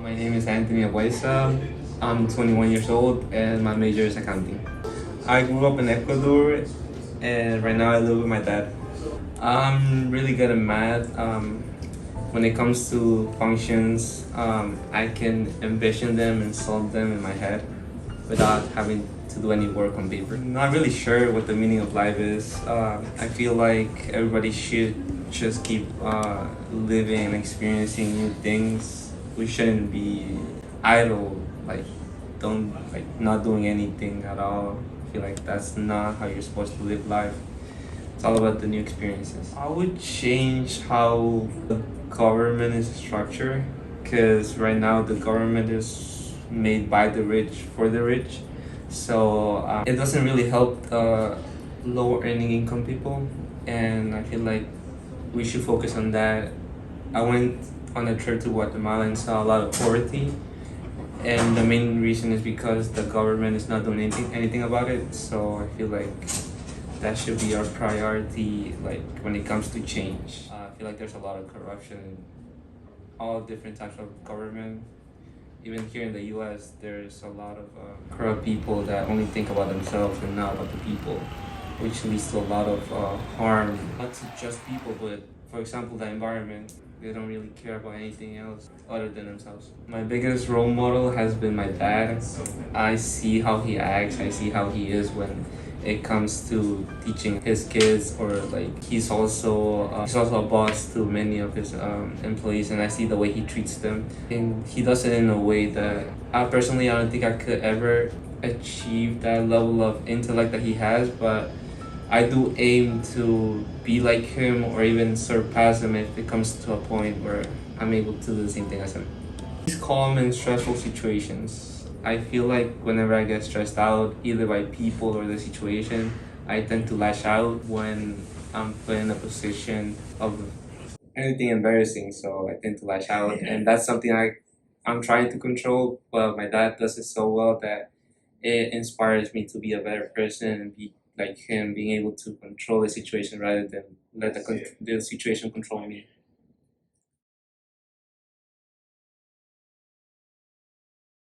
My name is Anthony Abuesa. I'm 21 years old and my major is accounting. I grew up in Ecuador and right now I live with my dad. I'm really good at math. When it comes to functions, I can envision them and solve them in my head without having to do any work on paper. Not really sure what the meaning of life is. I feel like everybody should just keep living and experiencing new things. We shouldn't be idle, like don't like not doing anything at all. I feel like that's not how you're supposed to live life. It's all about the new experiences. I would change how the government is structured because right now the government is made by the rich for the rich. So it doesn't really help the low earning income people. And I feel like we should focus on that. I went on a trip to Guatemala and saw a lot of poverty. And the main reason is because the government is not doing anything about it. So I feel like that should be our priority, like when it comes to change. I feel like there's a lot of corruption in all different types of government. Even here in the U.S., there's a lot of corrupt people that only think about themselves and not about the people, which leads to a lot of harm, not to just people, but for example, the environment. They don't really care about anything else other than themselves. My biggest role model has been my dad. I see how he acts, I see how he is when it comes to teaching his kids, or like he's also a boss to many of his employees, and I see the way he treats them, and he does it in a way that I don't think I could ever achieve that level of intellect that he has, but I do aim to be like him or even surpass him if it comes to a point where I'm able to do the same thing as him. He's calm in stressful situations. I feel like whenever I get stressed out, either by people or the situation, I tend to lash out when I'm put in a position of anything embarrassing. So I tend to lash out, and that's something I'm trying to control. But my dad does it so well that it inspires me to be a better person and be like him, being able to control the situation rather than let the situation control me.